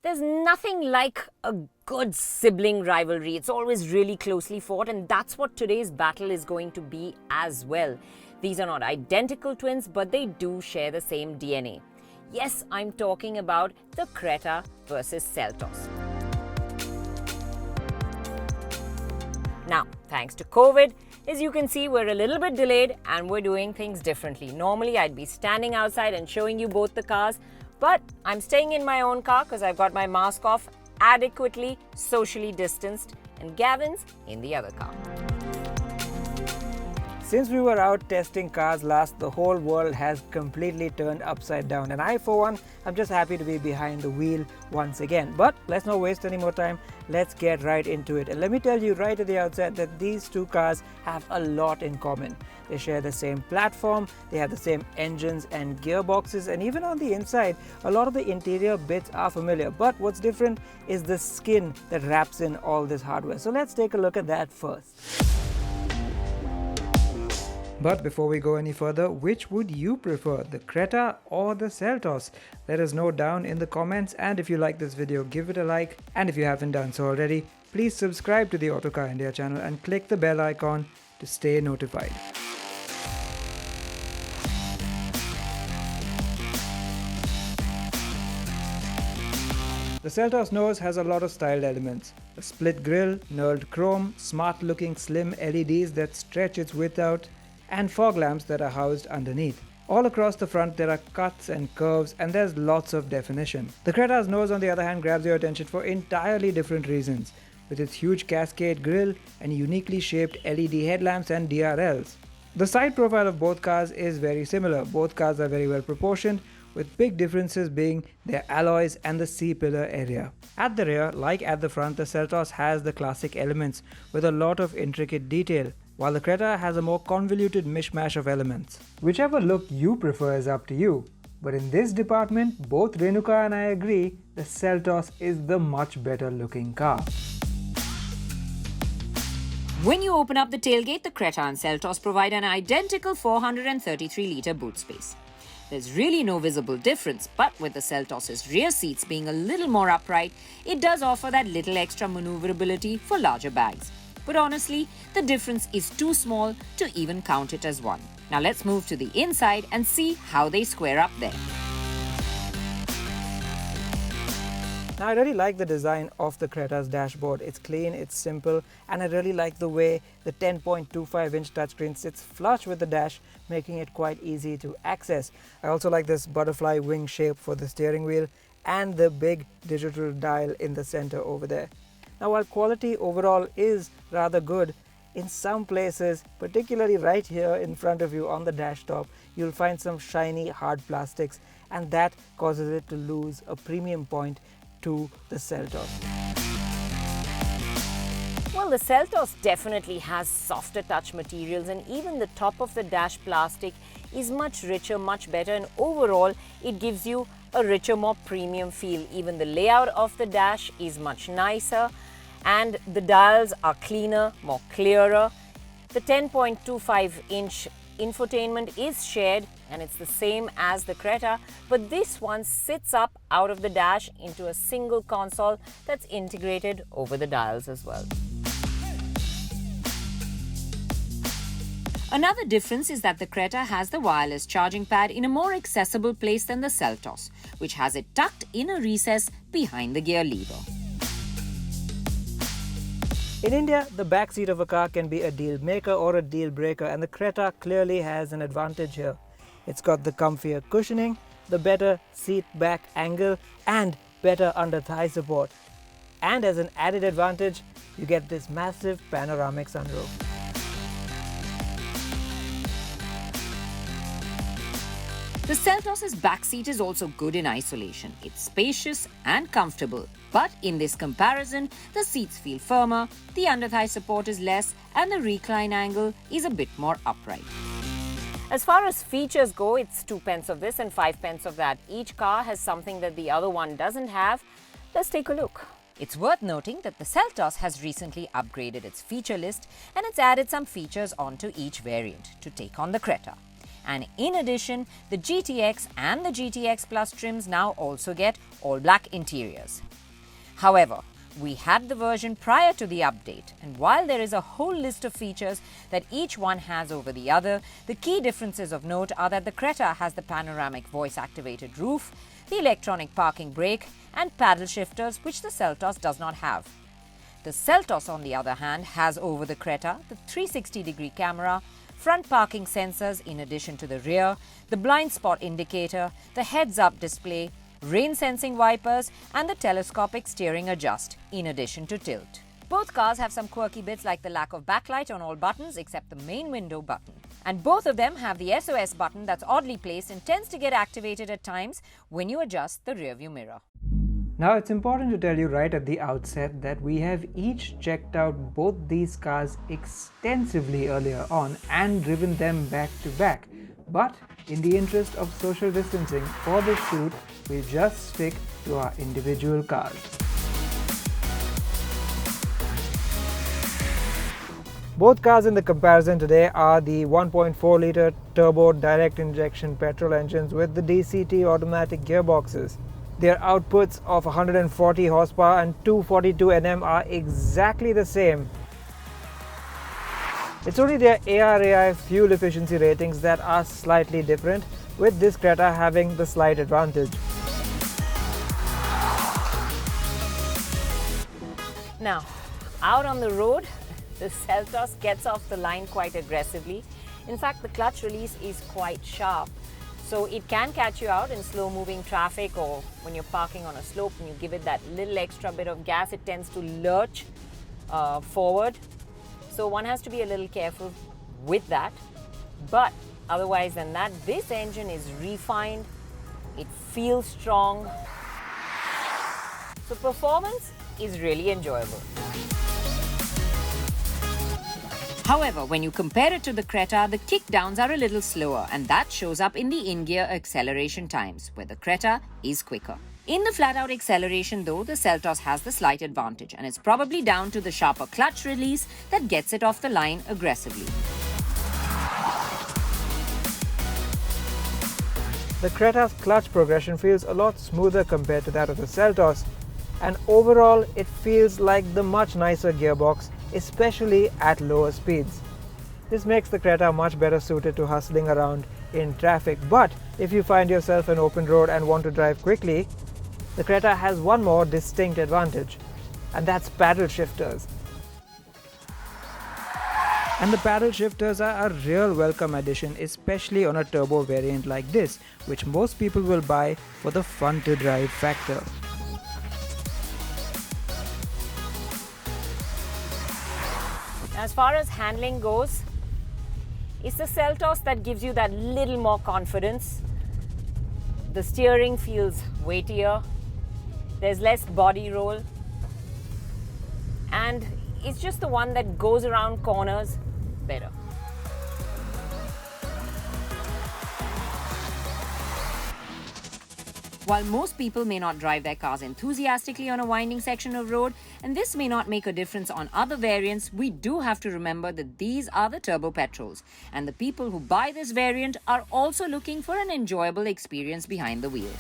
There's nothing like a good sibling rivalry. It's always really closely fought, and that's what today's battle is going to be as well. These are not identical twins, but they do share the same DNA. Yes, I'm talking about the Creta versus Seltos. Now, thanks to COVID, as you can see, we're a little bit delayed and we're doing things differently. Normally, I'd be standing outside and showing you both the cars, but I'm staying in my own car because I've got my mask off, adequately socially distanced, and Gavin's in the other car. Since we were out testing cars last, the whole world has completely turned upside down, and I, for one, I'm just happy to be behind the wheel once again. But let's not waste any more time. Let's get right into it. And let me tell you right at the outset that these two cars have a lot in common. They share the same platform, they have the same engines and gearboxes, and even on the inside, a lot of the interior bits are familiar. But what's different is the skin that wraps in all this hardware. So let's take a look at that first. But before we go any further, which would you prefer, the Creta or the Seltos? Let us know down in the comments, and if you like this video, give it a like, and if you haven't done so already, please subscribe to the Autocar India channel and click the bell icon to stay notified. The Seltos nose has a lot of styled elements. A split grille, knurled chrome, smart looking slim LEDs that stretch its width out, and fog lamps that are housed underneath. All across the front there are cuts and curves, and there's lots of definition. The Creta's nose, on the other hand, grabs your attention for entirely different reasons, with its huge cascade grille and uniquely shaped LED headlamps and DRLs. The side profile of both cars is very similar. Both cars are very well proportioned, with big differences being their alloys and the C-pillar area. At the rear, like at the front, the Seltos has the classic elements with a lot of intricate detail, while the Creta has a more convoluted mishmash of elements. Whichever look you prefer is up to you, but in this department, both Renuka and I agree the Seltos is the much better looking car. When you open up the tailgate, the Creta and Seltos provide an identical 433-litre boot space. There's really no visible difference, but with the Seltos' rear seats being a little more upright, it does offer that little extra maneuverability for larger bags. But honestly, the difference is too small to even count it as one. Now let's move to the inside and see how they square up there. Now I really like the design of the Creta's dashboard. It's clean, it's simple, and I really like the way the 10.25-inch touchscreen sits flush with the dash, making it quite easy to access. I also like this butterfly wing shape for the steering wheel and the big digital dial in the center over there. Now, while quality overall is rather good, in some places, particularly right here in front of you on the dash top, you'll find some shiny hard plastics, and that causes it to lose a premium point to the Seltos. Well, the Seltos definitely has softer touch materials, and even the top of the dash plastic is much richer, much better, and overall it gives you a richer, more premium feel. Even the layout of the dash is much nicer, and the dials are cleaner, more clearer. The 10.25-inch infotainment is shared, and it's the same as the Creta, but this one sits up out of the dash into a single console that's integrated over the dials as well. Another difference is that the Creta has the wireless charging pad in a more accessible place than the Seltos, which has it tucked in a recess behind the gear lever. In India, the back seat of a car can be a deal maker or a deal breaker, and the Creta clearly has an advantage here. It's got the comfier cushioning, the better seat back angle, and better under thigh support. And as an added advantage, you get this massive panoramic sunroof. The Seltos' back seat is also good in isolation. It's spacious and comfortable, but in this comparison, the seats feel firmer, the under-thigh support is less, and the recline angle is a bit more upright. As far as features go, it's 2 pence of this and 5 pence of that. Each car has something that the other one doesn't have. Let's take a look. It's worth noting that the Seltos has recently upgraded its feature list, and it's added some features onto each variant to take on the Creta. And in addition, the GTX and the GTX Plus trims now also get all black interiors. However, we had the version prior to the update, and while there is a whole list of features that each one has over the other, the key differences of note are that the Creta has the panoramic voice-activated roof, the electronic parking brake, and paddle shifters, which the Seltos does not have. The Seltos, on the other hand, has over the Creta the 360-degree camera, front parking sensors in addition to the rear, the blind spot indicator, the heads-up display, rain sensing wipers, and the telescopic steering adjust in addition to tilt. Both cars have some quirky bits like the lack of backlight on all buttons except the main window button. And both of them have the SOS button that's oddly placed and tends to get activated at times when you adjust the rearview mirror. Now it's important to tell you right at the outset that we have each checked out both these cars extensively earlier on and driven them back to back. But in the interest of social distancing for this shoot, we'll just stick to our individual cars. Both cars in the comparison today are the 1.4-litre turbo direct injection petrol engines with the DCT automatic gearboxes. Their outputs of 140 horsepower and 242 Nm are exactly the same. It's only their ARAI fuel efficiency ratings that are slightly different, with this Creta having the slight advantage. Now, out on the road, the Seltos gets off the line quite aggressively. In fact, the clutch release is quite sharp. So it can catch you out in slow-moving traffic, or when you're parking on a slope and you give it that little extra bit of gas, it tends to lurch forward. So one has to be a little careful with that. But otherwise than that, this engine is refined. It feels strong. So performance is really enjoyable. However, when you compare it to the Creta, the kickdowns are a little slower, and that shows up in the in-gear acceleration times, where the Creta is quicker. In the flat-out acceleration though, the Seltos has the slight advantage, and it's probably down to the sharper clutch release that gets it off the line aggressively. The Creta's clutch progression feels a lot smoother compared to that of the Seltos, and overall it feels like the much nicer gearbox, especially at lower speeds. This makes the Creta much better suited to hustling around in traffic, but if you find yourself an open road and want to drive quickly, the Creta has one more distinct advantage, and that's paddle shifters. And the paddle shifters are a real welcome addition, especially on a turbo variant like this, which most people will buy for the fun to drive factor. As far as handling goes, it's the Seltos that gives you that little more confidence. The steering feels weightier, there's less body roll, and it's just the one that goes around corners better. While most people may not drive their cars enthusiastically on a winding section of road, and this may not make a difference on other variants, we do have to remember that these are the turbo-petrols, and the people who buy this variant are also looking for an enjoyable experience behind the wheel.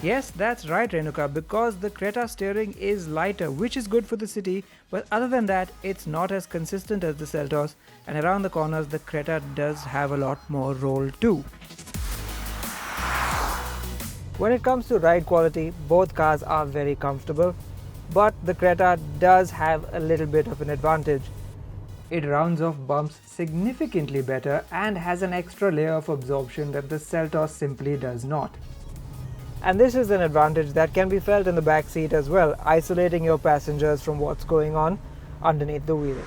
Yes, that's right, Renuka, because the Creta steering is lighter, which is good for the city, but other than that, it's not as consistent as the Seltos, and around the corners, the Creta does have a lot more roll too. When it comes to ride quality, both cars are very comfortable, but the Creta does have a little bit of an advantage. It rounds off bumps significantly better and has an extra layer of absorption that the Seltos simply does not. And this is an advantage that can be felt in the back seat as well, isolating your passengers from what's going on underneath the wheels.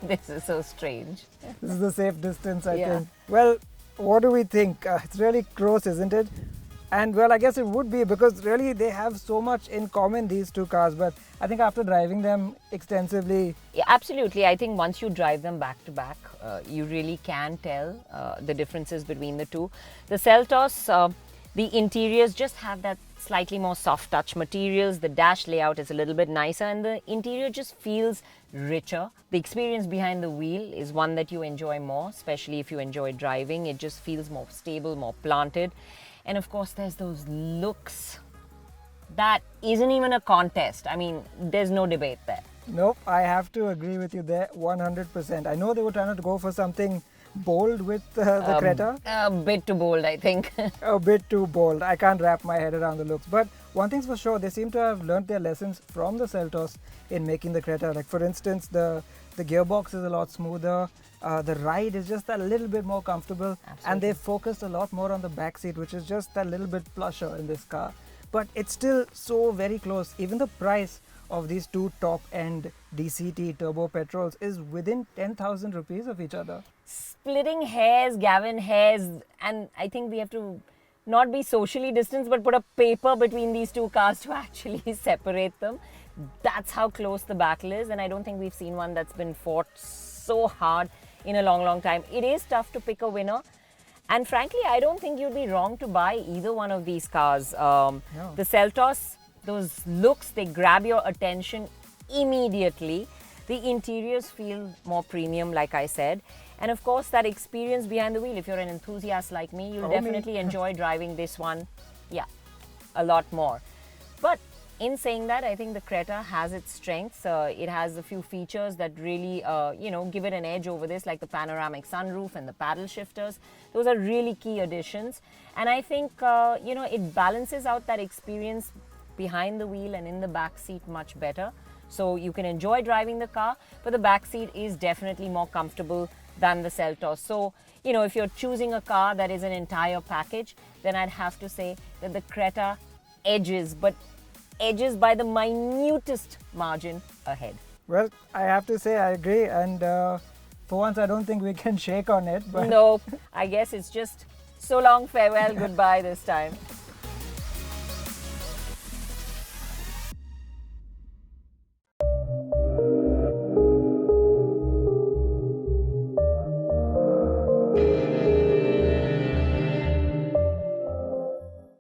This is so strange. This is the safe distance, I Yeah. think. Well, what do we think? It's really close, isn't it? And well, I guess it would be because really they have so much in common, these two cars. But I think after driving them extensively, Yeah, absolutely. I think once you drive them back to back, you really can tell the differences between the two. The Seltos, the interiors just have that slightly more soft touch materials. The dash layout is a little bit nicer and the interior just feels richer. The experience behind the wheel is one that you enjoy more, especially if you enjoy driving. It just feels more stable, more planted. And of course, there's those looks. That isn't even a contest. I mean, there's no debate there. nope, I have to agree with you there 100%. I know they were trying to go for something bold with the Creta. A bit too bold, I think. A bit too bold. I can't wrap my head around the looks. But one thing's for sure, they seem to have learnt their lessons from the Seltos in making the Creta. Like for instance, the gearbox is a lot smoother. The ride is just a little bit more comfortable. Absolutely. And they've focused a lot more on the back seat, which is just a little bit plusher in this car. But it's still so very close. Even the price of these two top-end DCT turbo petrols is within 10,000 rupees of each other. Splitting hairs, Gavin, hairs, and I think we have to not be socially distanced but put a paper between these two cars to actually separate them. That's how close the battle is, and I don't think we've seen one that's been fought so hard in a long time. It is tough to pick a winner, and frankly I don't think you'd be wrong to buy either one of these cars. No. The Seltos, those looks, they grab your attention immediately. The interiors feel more premium, like I said. And of course, that experience behind the wheel, if you're an enthusiast like me, you'll definitely enjoy driving this one, yeah, a lot more. But in saying that, I think the Creta has its strengths. It has a few features that really, give it an edge over this, like the panoramic sunroof and the paddle shifters. Those are really key additions. And I think, it balances out that experience behind the wheel and in the back seat much better. So you can enjoy driving the car, but the back seat is definitely more comfortable than the Seltos. So, if you're choosing a car that is an entire package, then I'd have to say that the Creta edges by the minutest margin ahead. Well, I have to say I agree, and for once I don't think we can shake on it. But No, I guess it's just so long, farewell, goodbye this time.